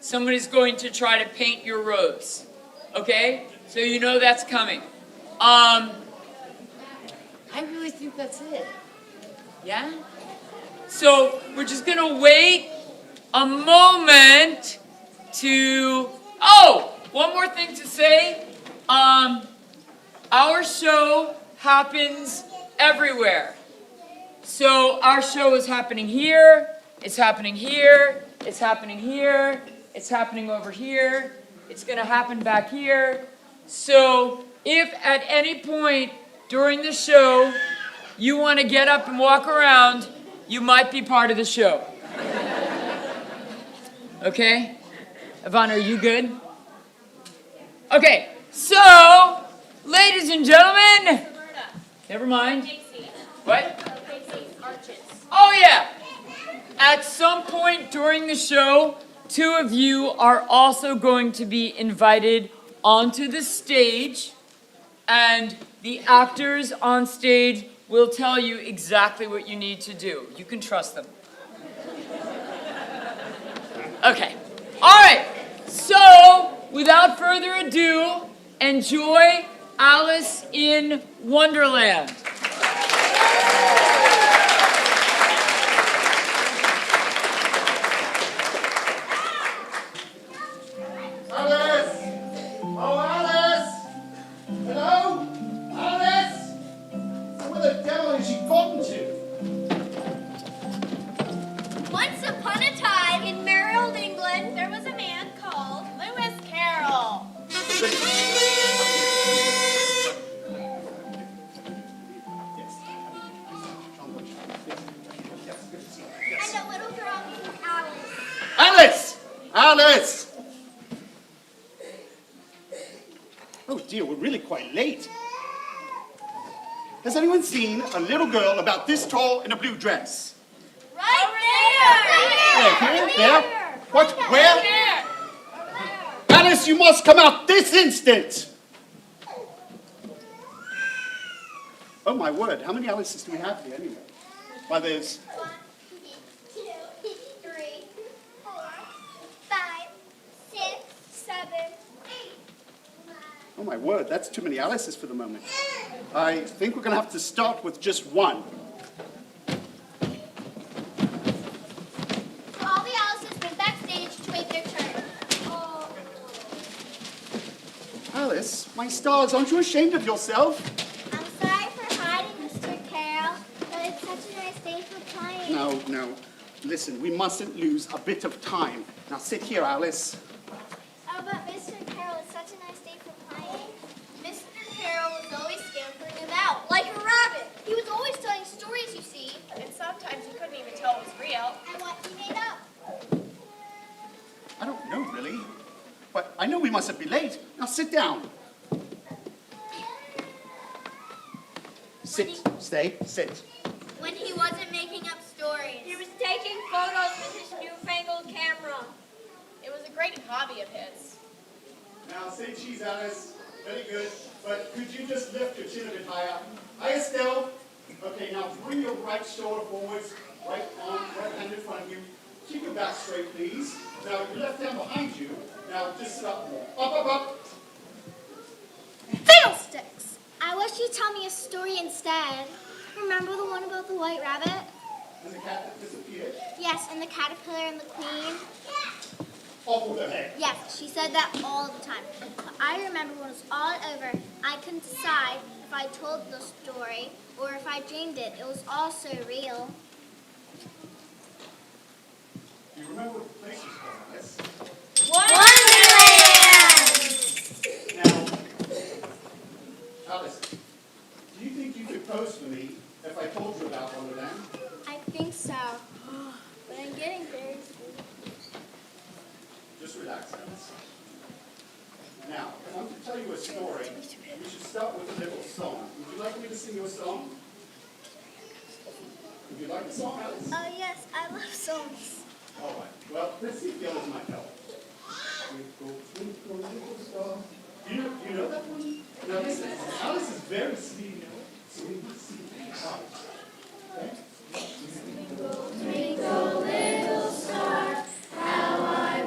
somebody's going to try to paint your rose. Okay? So you know that's coming. I really think that's it. Yeah? So we're just going to wait a moment to... Oh! One more thing to say. Our show happens everywhere. So our show is happening here, it's happening here, it's happening here, it's happening over here, it's going to happen back here. So if at any point during the show you want to get up and walk around, you might be part of the show. Okay? Yvonne, are you good? Okay, so, ladies and gentlemen, never mind. What? Oh yeah! At some point during the show, two of you are also going to be invited onto the stage, and the actors on stage will tell you exactly what you need to do. You can trust them. Okay. All right. So, without further ado, enjoy Alice in Wonderland. Alice! Oh, Alice! Hello? Alice? Where the devil has she gotten to? Once upon a time, in merry old England, there was a man called Lewis Carroll. And a little girl named Alice. Alice! Alice! Oh dear, we're really quite late. Has anyone seen a little girl about this tall in a blue dress? Right there! There? What? Where? Alice, you must come out this instant! Oh my word, how many Alices do we have here anyway? Why, there's... 1, 2, 3, 4, 5, 6, 7, 8. Oh my word, that's too many Alices for the moment. I think we're going to have to start with just one. So all the Alices went backstage to wait their turn. Oh. Alice, my stars, aren't you ashamed of yourself? I'm sorry for hiding, Mr. Carroll, but it's such a nice day for playing. No. Listen, we mustn't lose a bit of time. Now sit here, Alice. Oh, but Mr. Carroll, it's such a nice day for playing. Mr. Carroll was always scampering about, like a rabbit. He was always telling stories, you see. And sometimes you couldn't even tell it was real. And what he made up. I don't know, really. But I know we mustn't be late. Now sit down. Sit, stay, sit. When he wasn't making up stories. He was taking photos with his newfangled camera. It was a great hobby of his. Now say cheese, Alice. Very good. But could you just lift your chin a bit higher? Higher still. Okay, now bring your right shoulder forwards, right arm, right hand in front of you. Keep your back straight, please. Now your left hand behind you. Now just sit up more. Up. Fiddlesticks! I wish you'd tell me a story instead. Remember the one about the white rabbit? And the cat that disappeared. Yes, and the caterpillar and the queen. Off with her head. Yes, she said that all the time. But I remember when it was all over, I couldn't decide if I told the story or if I dreamed it. It was all so real. Do you remember what the place was called, Alice? Wonderland! Now, Alice, do you think you could pose for me if I told you about Wonderland? I think so. But I'm getting very sleepy. Just relax, Alice. Now, if I want to tell you a story, we should start with a little song. Would you like me to sing you a song? Would you like a song, Alice? Oh, yes, I love songs. All right. Well, let's see if the others might help. Twinkle, twinkle, little star. Do you know that one? Now listen, Alice is very sweet. Sweet. Okay? Twinkle, little star, how I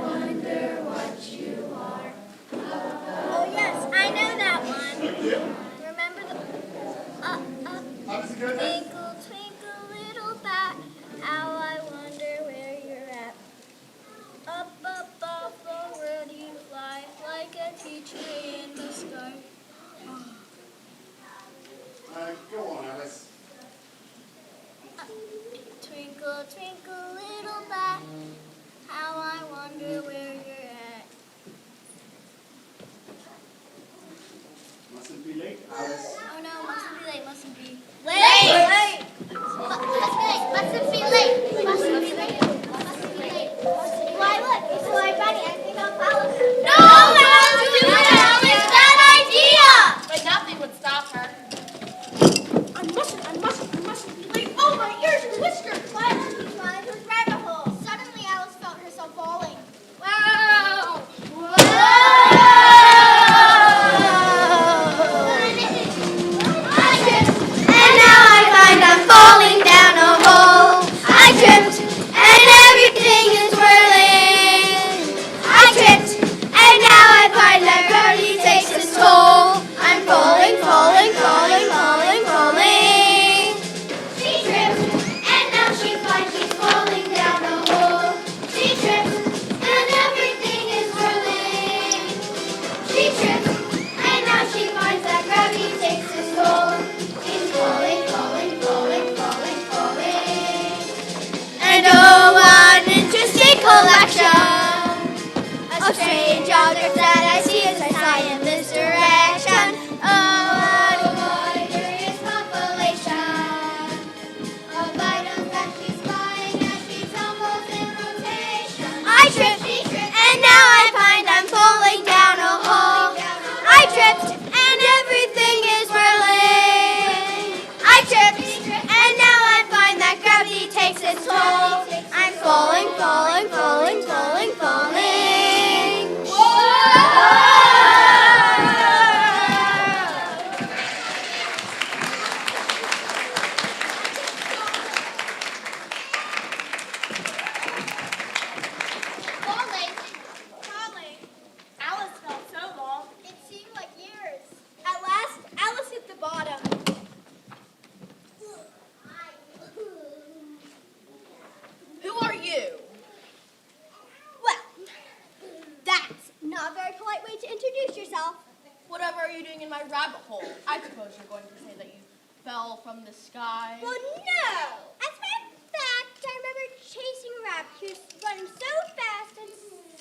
Not a very polite way to introduce yourself. Whatever are you doing in my rabbit hole? I suppose you're going to say that you fell from the sky. Well, no. As a matter of fact, I remember chasing a rabbit. He was running so fast and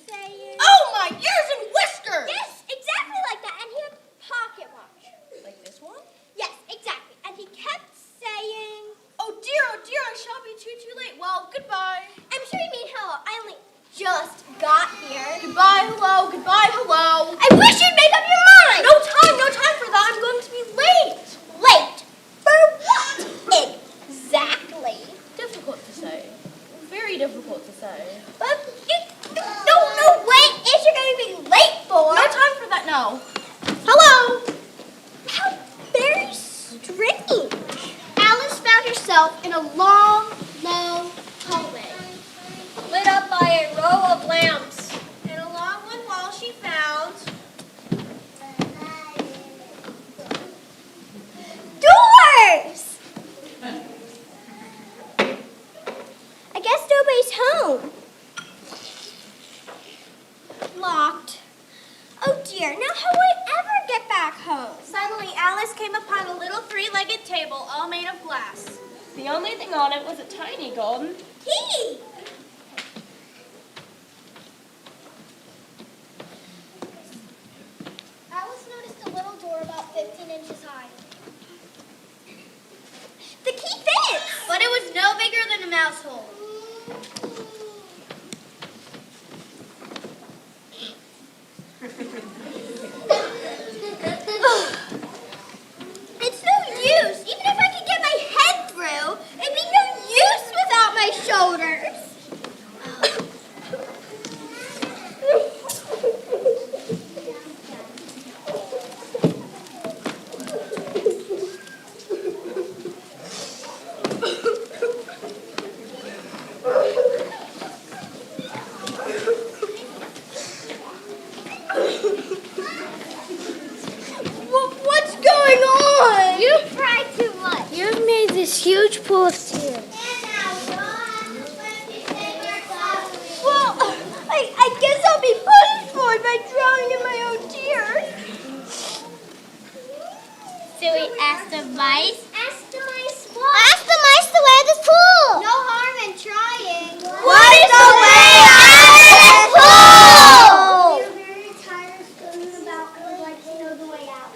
saying... Oh, my ears and whiskers! Yes, exactly like that. And he had a pocket watch. Like this one? Yes, exactly. And he kept saying... Oh, dear, I shall be too late. Well, goodbye. I'm sure you mean hello. I only just got here. Goodbye, hello. I wish you'd make up your mind. No time for that. I'm going to be late. Late? For what? Exactly. Difficult to say. Very difficult to say. But you don't know what it is you're going to be late for. No time for that now. Hello. How very strange. Alice found herself in a long hallway, lit up by a row of lamps. And along one wall she found doors. I guess nobody's home. Locked. Oh dear, now how will I ever get back home? Suddenly, Alice came upon a little three-legged table all made of glass. The only thing on it was a tiny golden Key! Alice noticed a little door about 15 inches high. The key fits! but it was no bigger than a mouse hole. It's no use. Even if I could get my head through, it'd be no use without my shoulders. What's going on? You cried too much. You've made this huge pool of tears. Well, I guess I'll be punished for it by drowning in my own tears. So we asked the mice. Ask the mice what? Ask the mice the way of the pool. No harm in trying. What is the way out of the pool? You're very tired of swimming about and would like to know the way out.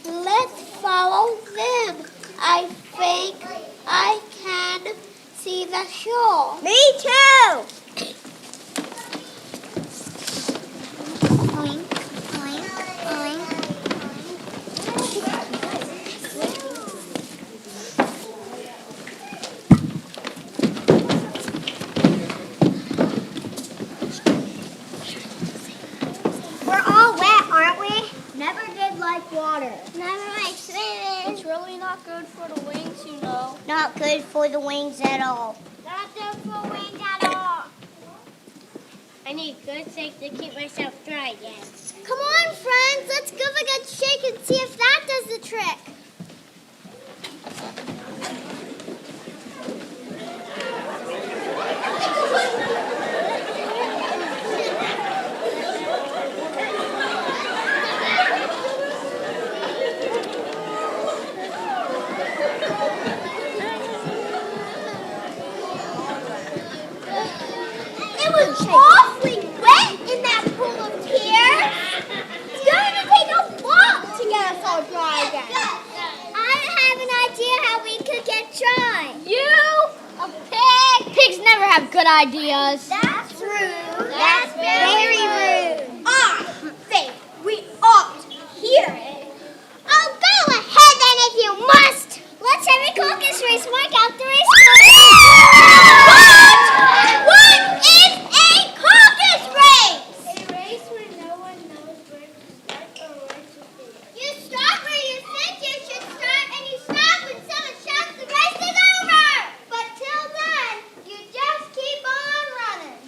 Let's follow them. I think I can see the shore. Me too. Oink, oink, oink. We're all wet, aren't we? Never did like water. Never like swimming. It's really not good for the wings, you know. Not good for the wings at all. Not good for wings at all. I need good things to keep myself dry again. Come on, friends. Let's give a good shake and see if that does the trick. It was awfully wet in that pool of tears. It's going to take a lot to get us all dry again. I have an idea how we could get dry. You, a pig. Pigs never have good ideas. That's rude. That's very rude. I think we ought to hear it. Oh, go ahead then if you must. Let's have a caucus race. Mark out the race course. What is a caucus race? A race where no one knows where to start or where to finish. You start where you think you should start, and you stop when someone shouts the race is over. But till then, you just keep on running.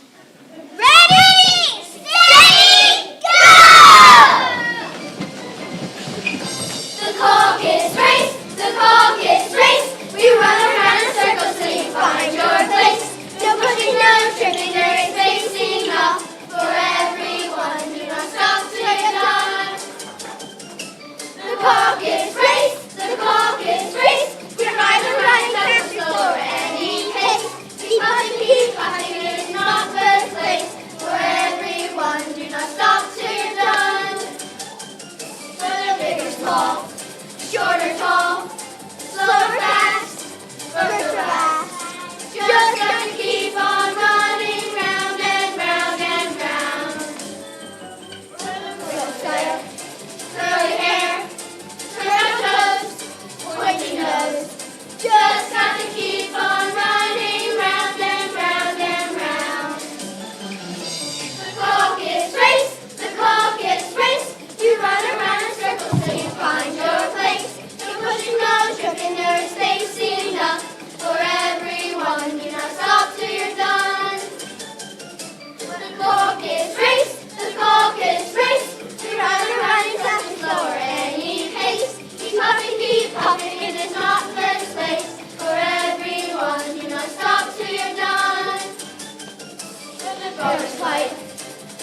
Stars light,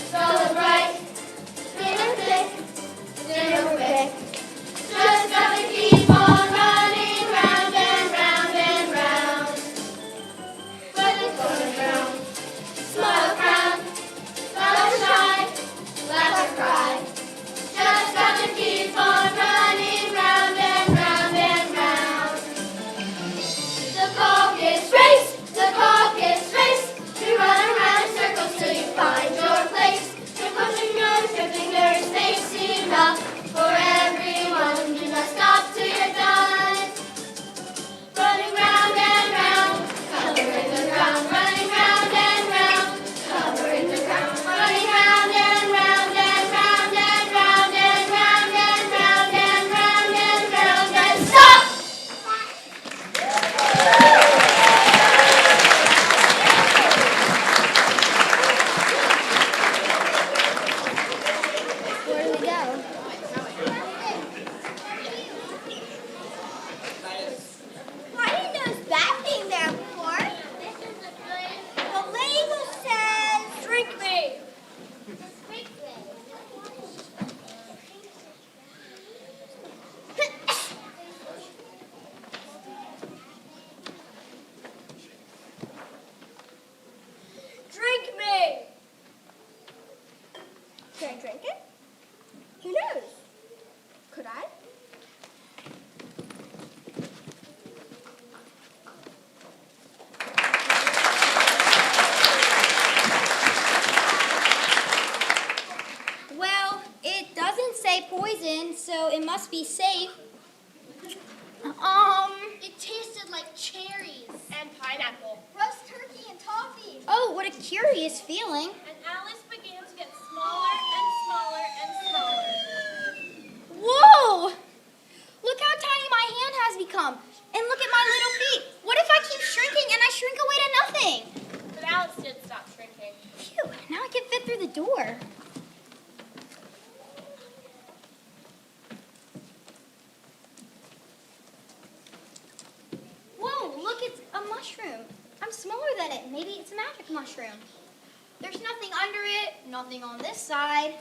stars bright, dinner thick, dinner quick. Just gotta keep on running round and round and round. But it's going round. Smile, frown, smile, shine, laugh or cry. Just gotta keep on running round and round and round. The clock is race, the clock is race. You run around in circles till you find your place. You're pushing yours, tripping yours, facing enough for everyone. Do not stop till you're done. Running round and round, covering the ground. Running round and round, covering the ground. Running round and round and round and round and round and round and round and round and stop! Where do we go? I didn't notice that being there before. The label says, drink me. Drink me. Can I drink it? Who knows? Could I? Well, it doesn't say poison, so it must be safe. It tasted like cherries. And pineapple. Roast turkey and toffee. Oh, what a curious feeling. And Alice began to get smaller and smaller and smaller. Whoa! Look how tiny my hand has become. And look at my little feet. What if I keep shrinking and I shrink away to nothing? But Alice did stop shrinking. Phew, now I can fit through the door. Whoa, look, it's a mushroom. I'm smaller than it. Maybe it's a magic mushroom. There's nothing under it, nothing on this side,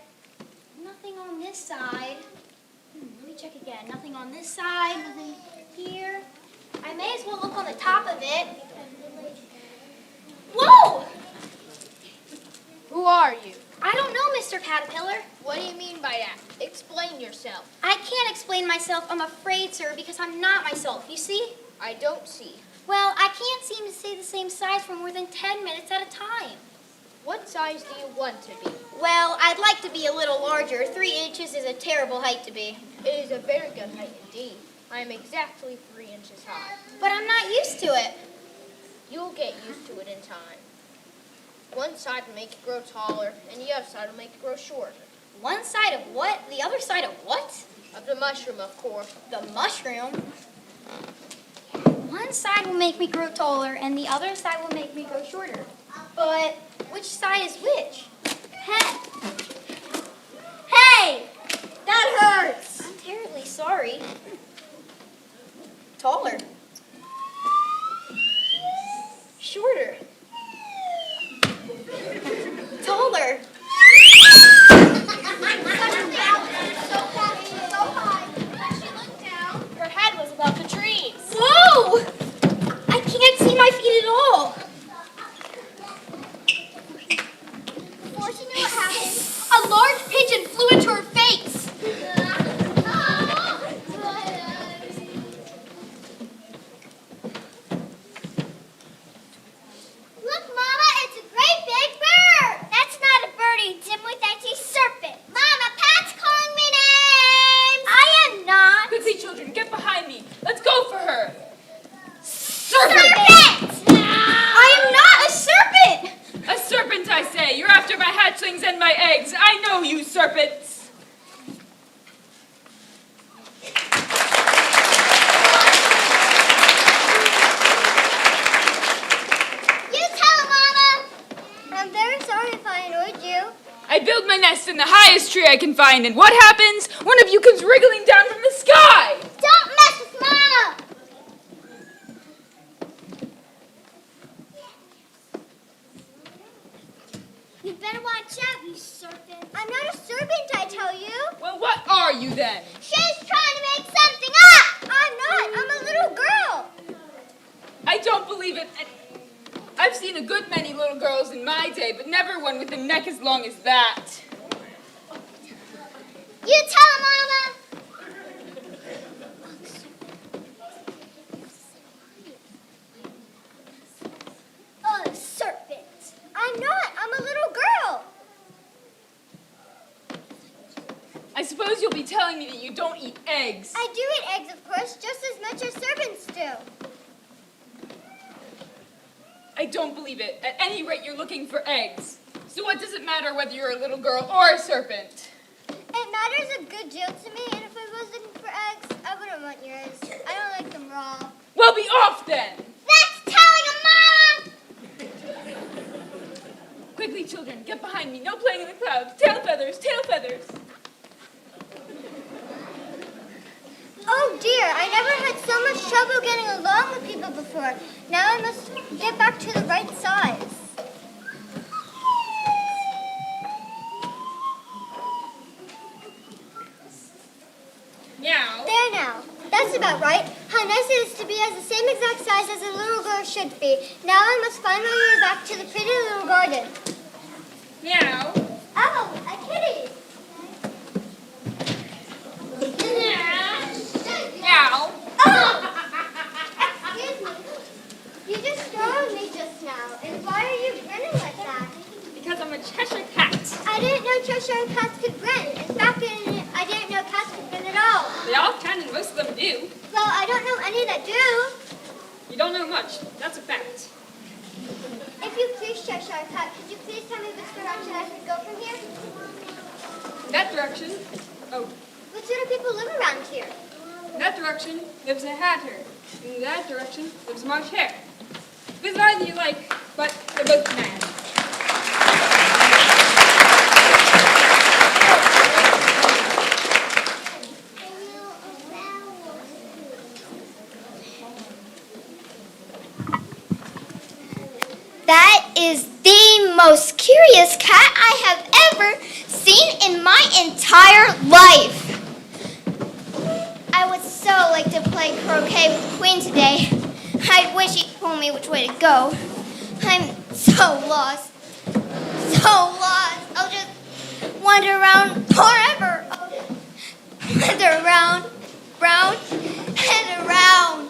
nothing on this side. Let me check again. Nothing on this side, nothing here. I may as well look on the top of it. Whoa! Who are you? I don't know, Mr. Caterpillar. What do you mean by that? Explain yourself. I can't explain myself, I'm afraid, sir, because I'm not myself. You see? I don't see. Well, I can't seem to stay the same size for more than 10 minutes at a time. What size do you want to be? Well, I'd like to be a little larger. 3 inches is a terrible height to be. It is a very good height indeed. I am exactly 3 inches high. But I'm not used to it. You'll get used to it in time. One side will make you grow taller, and the other side will make you grow shorter. One side of what? The other side of what? Of the mushroom, of course. The mushroom. One side will make me grow taller, and the other side will make me grow shorter. But which side is which? Hey! That hurts! I'm terribly sorry. Taller. Shorter. Taller. Suddenly, Alice was so fat and so high that she looked down. Her head was above the trees. Whoa! I can't see my feet at all. Before she knew what happened, A large pigeon flew into her face. Look, Mama, it's a great big bird. That's not a birdie, Dimwit, that's a serpent. Mama, Pat's calling me names. I am not. Quickly, children, get behind me. Let's go for her. Serpent! I am not a serpent. A serpent, I say. You're after my hatchlings and my eggs. I know you, serpents. You tell him, Mama. I'm very sorry if I annoyed you. I build my nest in the highest tree I can find, and what happens? One of you comes wriggling down from the sky. Don't mess with Mama. You'd better watch out, you serpent. I'm not a serpent, I tell you. Well, what are you then? She's trying to make something up. I'm not. I'm a little girl. I don't believe it. I've seen a good many little girls in my day, but never one with a neck as long as that. You tell her, Mama. Oh, serpent. I'm not. I'm a little girl. I suppose you'll be telling me that you don't eat eggs. I do eat eggs, of course, just as much as serpents do. I don't believe it. At any rate, you're looking for eggs. So what does it matter whether you're a little girl or a serpent? It matters a good deal to me, and if I was looking for eggs, I wouldn't want yours. I don't like them raw. Well, be off then! That's telling a Mama! Quickly, children, get behind me. No playing in the clouds. Tail feathers, tail feathers. Oh dear, I never had so much trouble getting along with people before. Now I must get back to the right size. Meow. There now. That's about right. How nice it is to be as the same exact size as a little girl should be. Now I must find my way back to the pretty little garden. Meow. Oh, a kitty. Meow. Oh! Excuse me. You just startled me just now. And why are you grinning like that? Because I'm a Cheshire cat. I didn't know Cheshire cats could grin. In fact, I didn't know cats could grin at all. They all can and most of them do. Well, I don't know any that do. You don't know much. That's a fact. If you please, Cheshire cat, could you please tell me which direction I should go from here? That direction. Oh. What sort of people live around here? In that direction lives a hatter. In that direction lives a March hare. With either you like, but they're both mad. That is the most curious cat I have ever seen in my entire life. I would so like to play croquet with the Queen today. I wish he told me which way to go. I'm so lost. So lost. I'll just wander around forever. I'll just wander around, round, and around.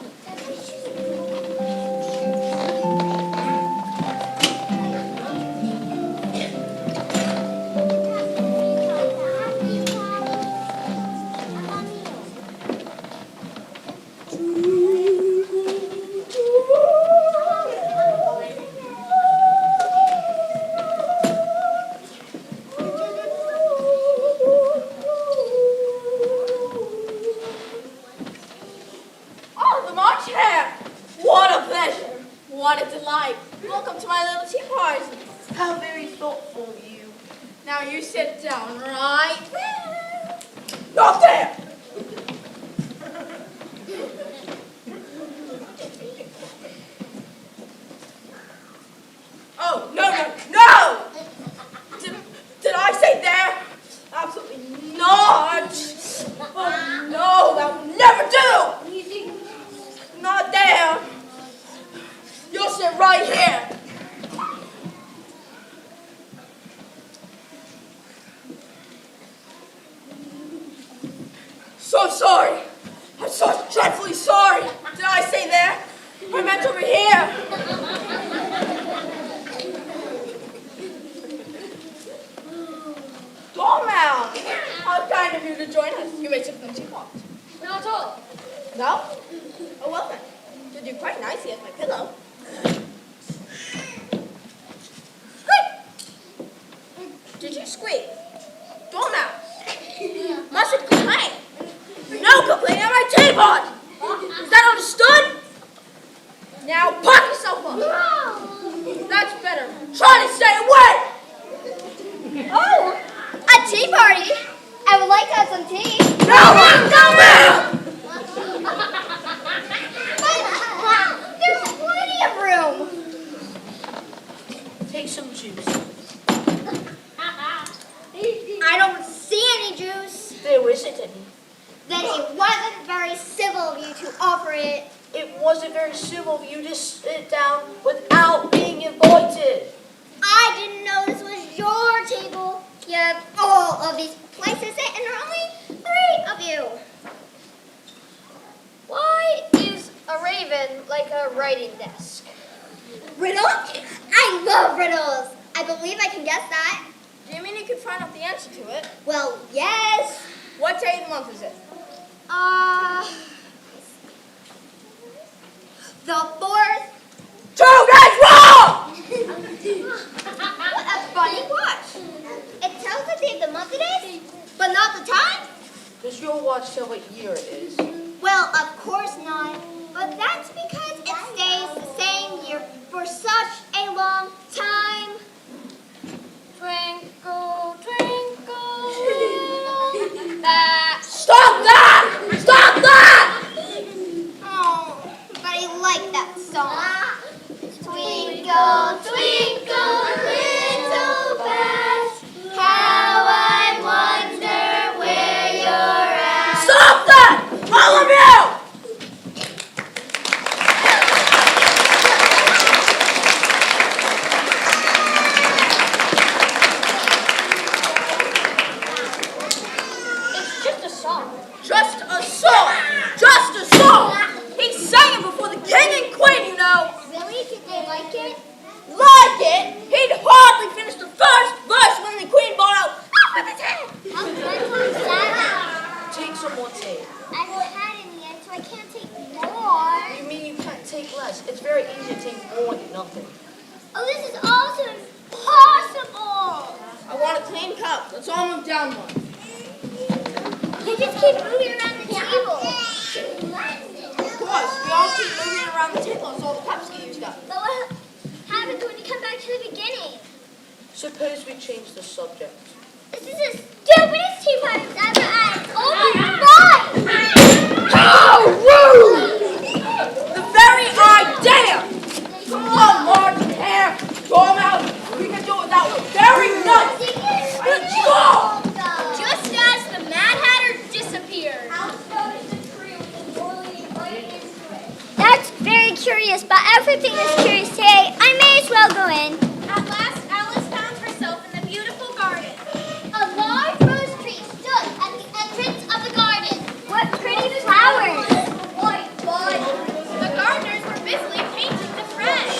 What a delight. Welcome to my little tea party. How very thoughtful of you. Now you sit down right there. Not there! Oh, no! Did I say there? Absolutely not. Oh, no, that would never do. Not there. You'll sit right here. So sorry. I'm so dreadfully sorry. Did I say there? I meant over here. Dormouse, how kind of you to join us. You may sit from the teapot. Not at all. No? Oh, well then. You'll do quite nicely as my pillow. Did you squeak? Dormouse. Mustn't complain. No complaint at my teapot. Is that understood? Now pop yourself up. No. That's better. Try to stay away. Oh, a tea party. I would like to have some tea. No, But there's plenty of room. Take some juice. There isn't any. Then it wasn't very civil of you to offer it. It wasn't very civil of you to sit down without being invited. I didn't know this was your table. You have all of these places to sit, and there are only 3 of you. Why is a raven like a writing desk? Riddle? I love riddles. I believe I can guess that. Do you mean you could find out the answer to it? Well, yes. What day of the month is it? The 4th. 2 days wrong! What a funny watch. It tells the day of the month it is, but not the time? Does your watch tell what year it is? Well, of course not. But that's because it stays the same year for such a long time. Twinkle, twinkle, little bat. Stop that! Stop that! Oh, but I like that song. Twinkle, twinkle, little bat, how I wonder where you're at. Stop that! All of you! It's just a song. Just a song! Just a song! He sang it before the king and queen, you know! Really? Did they like it? Like it? He'd hardly finished the first verse when the queen brought out, "Off with his head!" How dreadfully sad. Take some more tea. I haven't had any yet, so I can't take more. You mean you can't take less? It's very easy to take more than nothing. Oh, this is also impossible. I want a clean cup. Let's all move down one. You just keep moving around the table. Of course, we all keep moving around the table so all the cups get used up. But what happens when you come back to the beginning? Suppose we change the subject. This is the stupidest tea party I've ever had. Oh my God! How rude! The very idea! Come on, Mark, Hare, Dormouse. We can do it without very nice. Let's go! Just as the Mad Hatter disappeared. That's very curious, but everything is curious today. I may as well go in. At last, Alice found herself in the beautiful garden. A large rose tree stood at the entrance of the garden. What pretty flowers! The gardeners were busily painting the thread.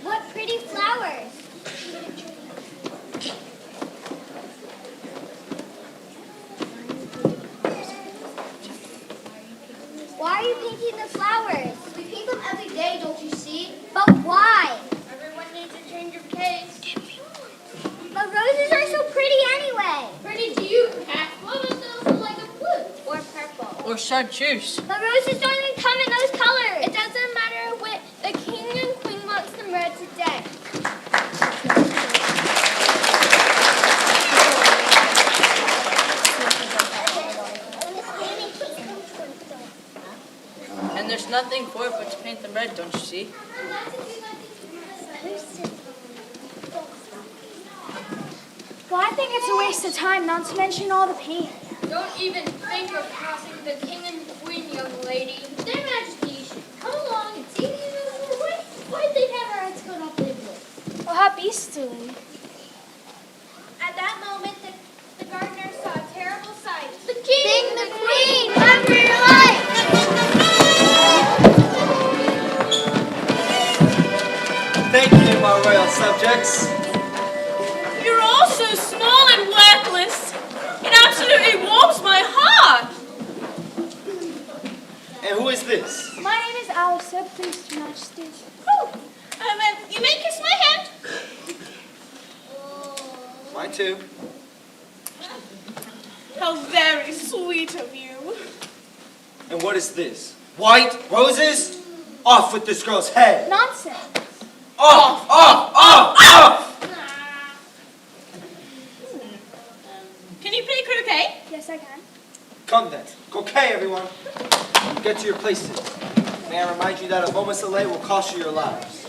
What pretty flowers! Why are you painting the flowers? We paint them every day, don't you see? But why? Everyone needs a change of taste. But roses are so pretty anyway. Pretty to you, perhaps. What was those like a blue or purple? Or chartreuse. But roses don't even come in those colors. It doesn't matter what the king and queen wants them red today. And there's nothing for it but to paint them red, don't you see? Well, I think it's a waste of time, not to mention all the paint. Don't even think of crossing the king and queen, young lady. Their majesties should come along and see these roses. Why did they have our heads cut off their wood? Well, how beastly. At that moment, the gardener saw a terrible sight. The king King and the the queen, run for your life! Thank you, my royal subjects. You're all so small and worthless. It absolutely warms my heart. And who is this? My name is Alice, please, Your Majesty. Oh, you may kiss my hand. Mine too. How very sweet of you. And what is this? White roses? Off with this girl's head. Nonsense. Off! Off! Off! Off! Can you play croquet? Yes, I can. Come then. Okay, everyone. Get to your places. May I remind you that a moment's delay will cost you your lives.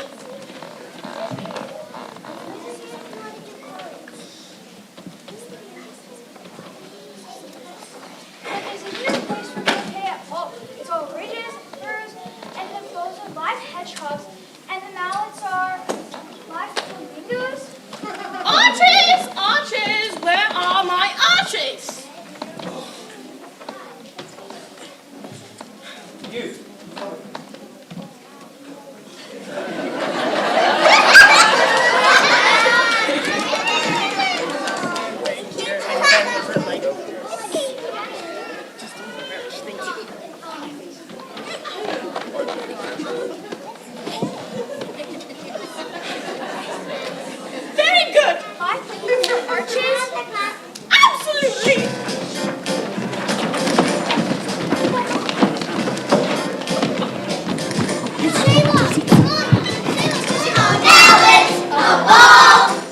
But there's a new place for croquet at all. It's all ridges, burrs, and then rows of live hedgehogs, and the mallets are live flamingos. Arches! Arches! Where are my arches? You. Very good! I think for arches. Absolutely!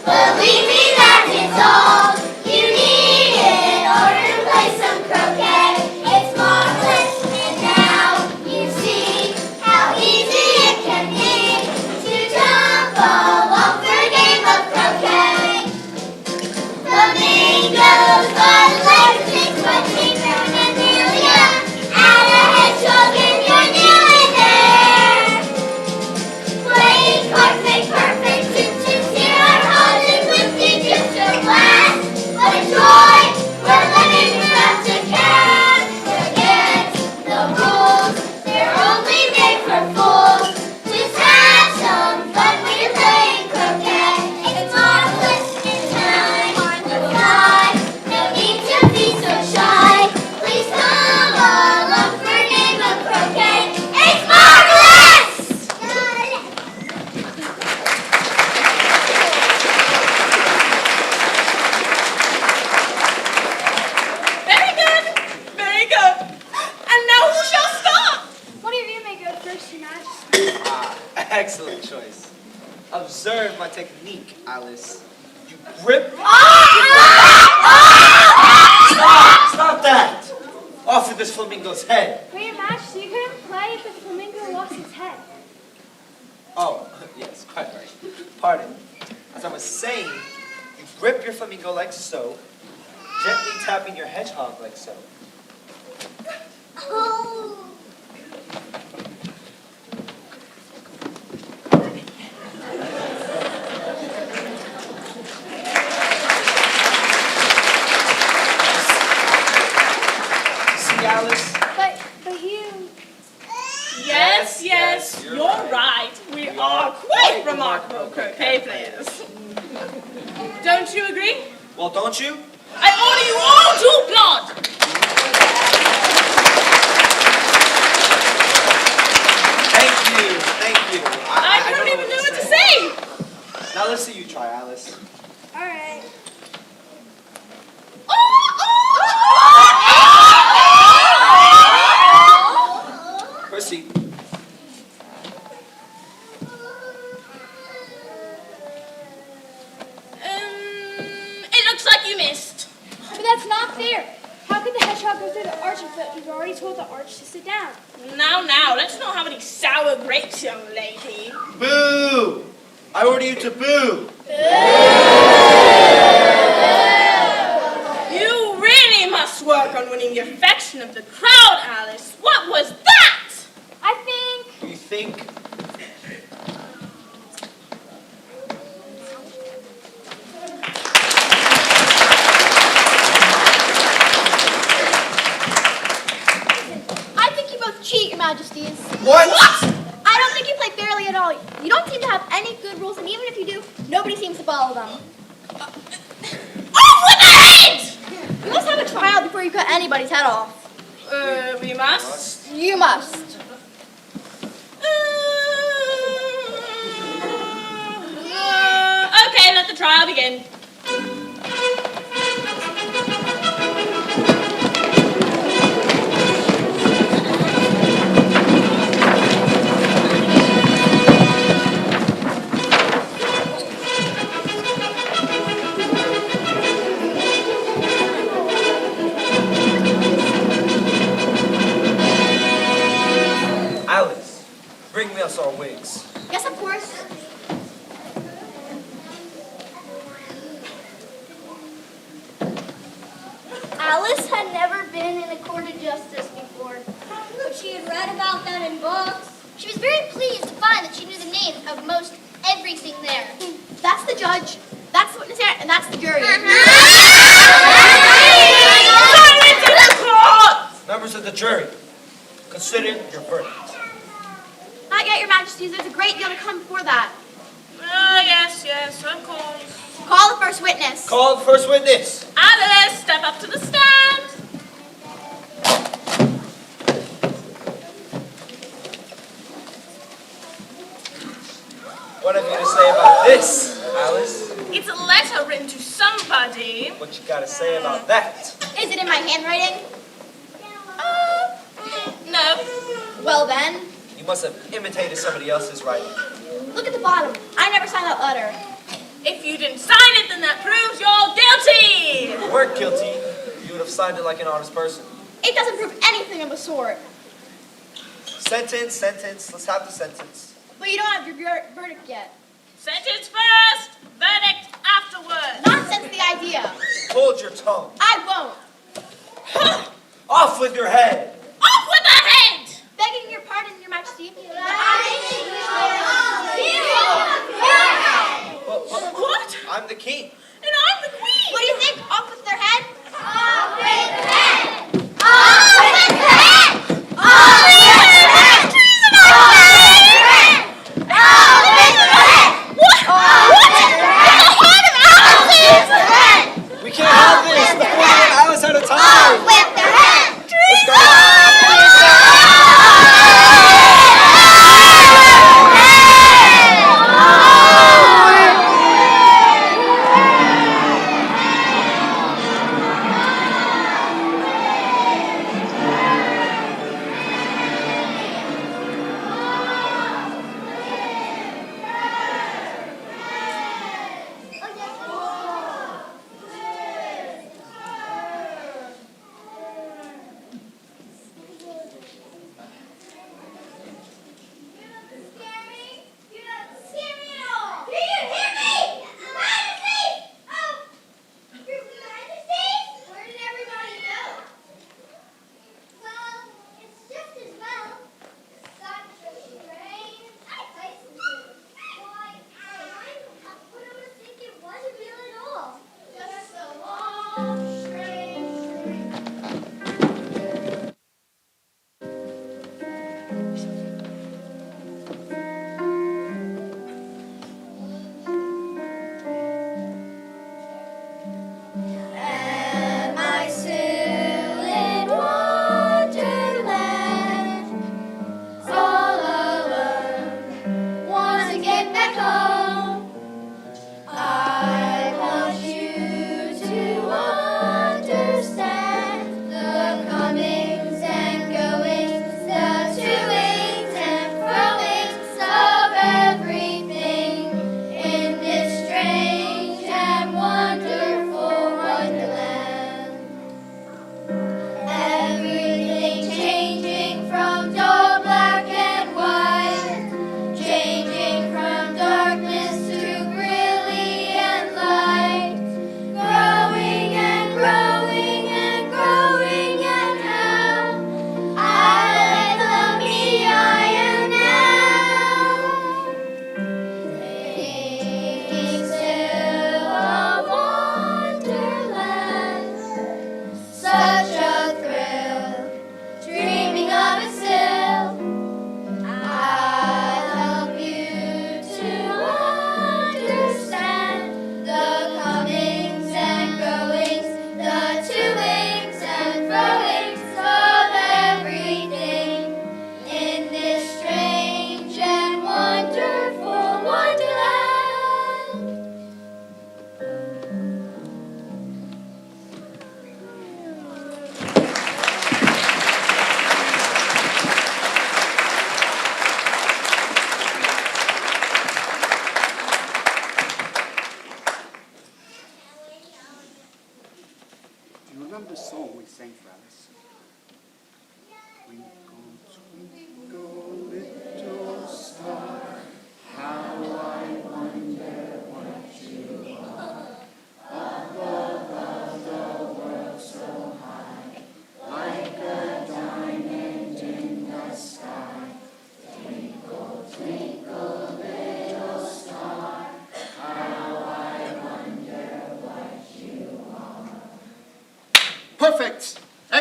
Believe me, that is all you need in order to play some croquet. It's marvelous, and now you see how easy it can be to jump along for a game of croquet. Flamingos are like squinting round and Amelia. Add a hedgehog and you're nearly there. Playing cards make perfect. Here are Holland with the gift of glass. What a joy! We're living without a care. Forget the rules, they're only made for fools. Just have some fun when you're playing croquet. It's marvelous in time to fly. No need to be so shy. Please come along for a game of croquet. It's marvelous! Very good! Very good! And now who shall start? One of you may go first, Your Majesty. Excellent choice. Observe my technique, Alice. You grip. Stop that! Off with this flamingo's head. But Your Majesty, you couldn't play if the flamingo lost its head. Oh, yes, quite right. Pardon. As I was saying, you grip your flamingo like so, gently tapping your hedgehog like so. Oh. See, Alice? But you... Yes, yes, you're right. We are quite remarkable croquet players. Don't you agree? Well, don't you? I order you all to applaud! Thank you. I don't even know what to say! Now let's see you try, Alice. All right. Proceed. It looks like you missed. But that's not fair. How could the hedgehog go through the arch if he's already told the arch to sit down? Now, let's not have any sour grapes, young lady. Boo! I order you to boo! You really must work on winning the affection of the crowd, Alice. What was that? I think... You think? I think you both cheat, Your Majesties. What? I don't think you play fairly at all. You don't seem to have any good rules, and even if you do, nobody seems to follow them. Off with the head! You must have a trial before you cut anybody's head off. We must. You must. Okay, let the trial begin. our wigs. Yes, of course. Alice had never been in a court of justice before, but she had read about that in books. She was very pleased to find that she knew the names of most everything there. That's the judge, that's the witness here, and that's the jury. Members of the jury, consider your verdict. Not yet, Your Majesty. There's a great deal to come before that. Yes, of course. Call the first witness. Call the first witness. Alice, step up to the stand. What have you to say about this, Alice? It's a letter written to somebody. What you gotta say about that? Is it in my handwriting? No. Well then, You must have imitated somebody else's writing. look at the bottom. I never signed that letter. If you didn't sign it, then that proves you're guilty. If you weren't guilty, you would have signed it like an honest person. It doesn't prove anything of the sort. Sentence. Let's have the sentence. But you don't have your verdict yet. Sentence first, verdict afterwards. Nonsense, the idea. Hold your tongue. I won't. Off with your head. Off with the head. Begging your pardon, Your Majesty. What? I'm the king. And I'm the queen. What do you think? Off with their head? Off with the head! Off with the head! Off with their head! Treason! Off with the head! Off with the head! What? We can't have this. The 41 hours at a time. With their head! Let's go.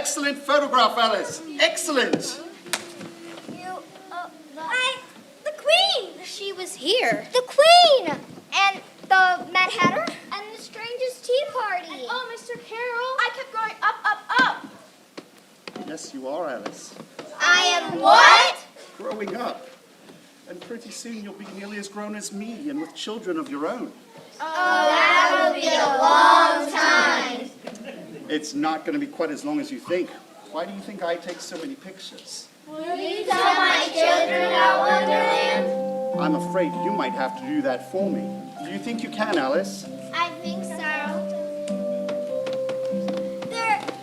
Excellent photograph, Alice. Excellent. The Queen! She was here. The Queen! And the Mad Hatter? And the Strangest Tea Party. And, Mr. Carroll. I kept going up, up, up. Yes, you are, Alice. I am what? Growing up. And pretty soon you'll be nearly as grown as me and with children of your own. That will be a long time. It's not going to be quite as long as you think. Why do you think I take so many pictures? Will you tell my children about Wonderland? I'm afraid you might have to do that for me. Do you think you can, Alice? I think so.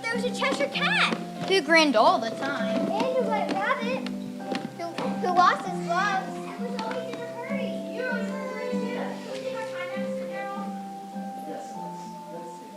There's a Cheshire Cat. Who grinned all the time. And a White Rabbit. Who lost his gloves. And was always in a hurry. You're always in a hurry, too. Can we take our time now, Mr. Carroll? Yes, let's see.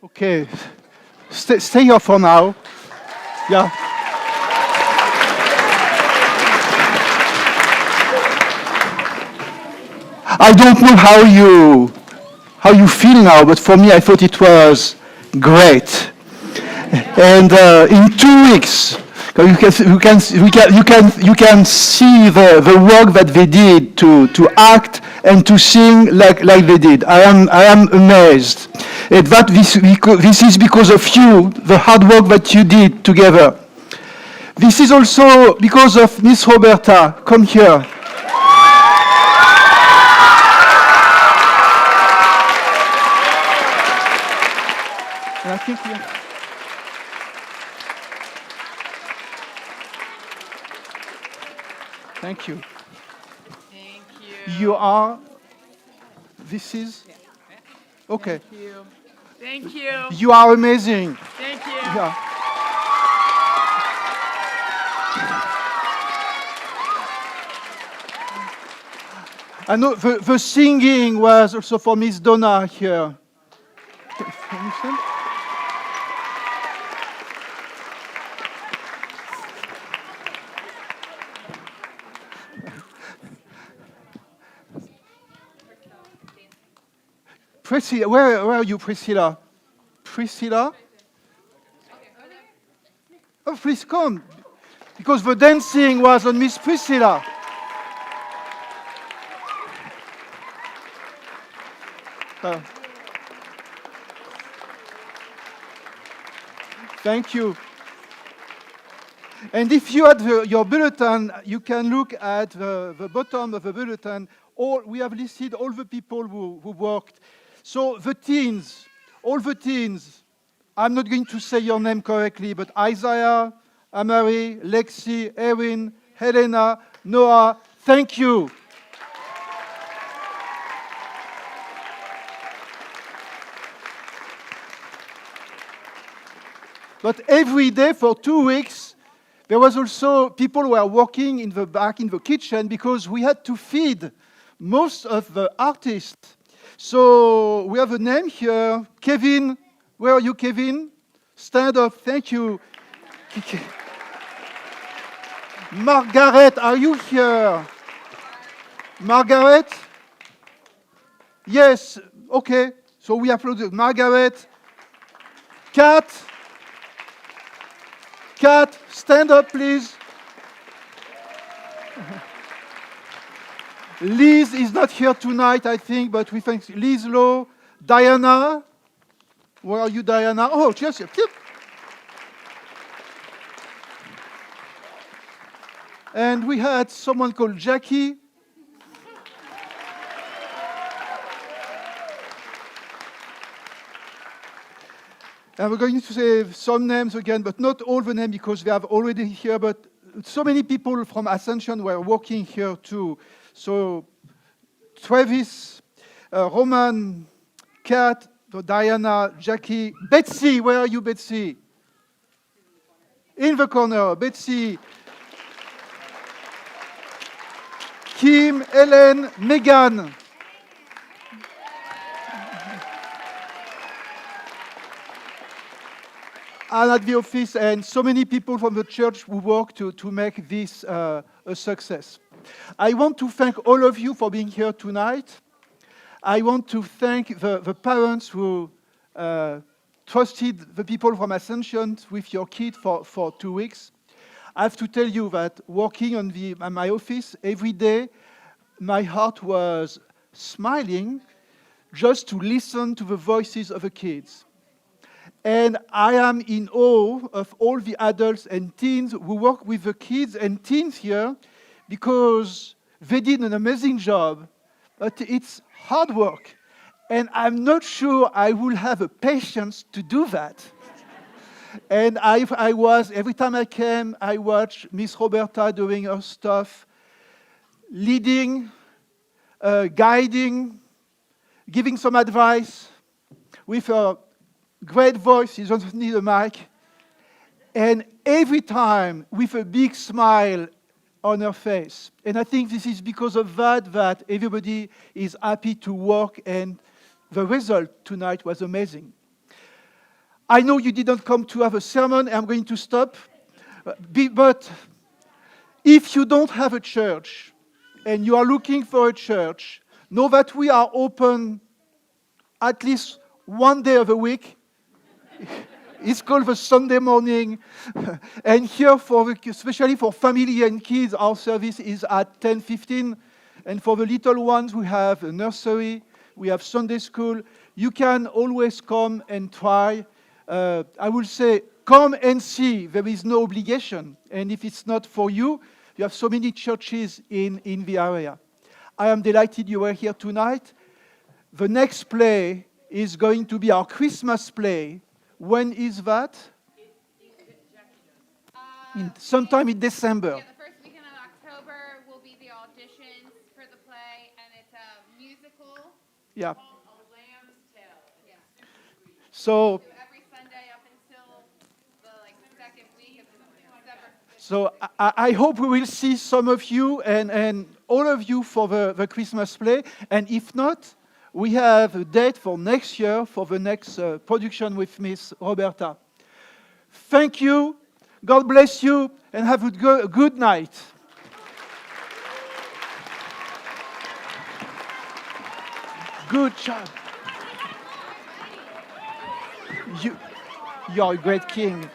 Okay, stay here for now. Yeah. I don't know how you feel now, but for me, I thought it was great. And in 2 weeks, you can see the work that they did to act and to sing like they did. I am amazed. And this is because of you, the hard work that you did together. This is also because of Miss Roberta. Come here. And I think Thank you. Thank you. You are. This is. Okay. Thank you. Thank you. You are amazing. Thank you. Yeah. I know the singing was also for Miss Donna here. Can you sing? Priscilla, where are you, Priscilla? Priscilla? Oh, please come. Because the dancing was on Miss Priscilla. Thank you. And if you had your bulletin, you can look at the bottom of the bulletin. We have listed all the people who worked. So the teens, all the teens, I'm not going to say your name correctly, but Isaiah, Amari, Lexi, Erin, Helena, Noah, thank you. But every day for 2 weeks, there was also people who were working in the back in the kitchen because we had to feed most of the artists. So we have a name here, Kevin. Where are you, Kevin? Stand up, thank you. Margaret, are you here? Margaret? Yes, okay. So we applaud Margaret. Kat, stand up, please. Liz is not here tonight, I think, but we thank Liz Lowe. Diana. Where are you, Diana? Oh, just here. And we had someone called Jackie. And we're going to say some names again, but not all the names because they have already here, but so many people from Ascension were working here too. So Travis, Roman, Kat, Diana, Jackie, Betsy, where are you, Betsy? In the corner, Betsy. Kim, Helen, Megan. And at the office, and so many people from the church who work to make this a success. I want to thank all of you for being here tonight. I want to thank the parents who trusted the people from Ascension with your kid for 2 weeks. I have to tell you that working on my office every day, my heart was smiling just to listen to the voices of the kids. And I am in awe of all the adults and teens who work with the kids and teens here because they did an amazing job, but it's hard work. And I'm not sure I will have the patience to do that. And I was, every time I came, I watched Miss Roberta doing her stuff, leading, guiding, giving some advice with her great voice. She doesn't need a mic. And every time with a big smile on her face. And I think this is because of that everybody is happy to work, and the result tonight was amazing. I know you didn't come to have a sermon. I'm going to stop. But if you don't have a church and you are looking for a church, know that we are open at least one day of the week. It's called the Sunday morning. And here, especially for family and kids, our service is at 10:15. And for the little ones, we have a nursery, we have Sunday school. You can always come and try. I will say, come and see. There is no obligation. And if it's not for you, you have so many churches in the area. I am delighted you were here tonight. The next play is going to be our Christmas play. When is that? Sometime in December. Yeah, the first weekend of October will be the auditions for the play, and it's a musical. Yeah. Called A Lamb's Tale. Yeah. So Every Sunday up until the second week of December. So I hope we will see some of you and all of you for the Christmas play. And if not, we have a date for next year for the next production with Miss Roberta. Thank you. God bless you, and have a good night. Good job. You're a great king.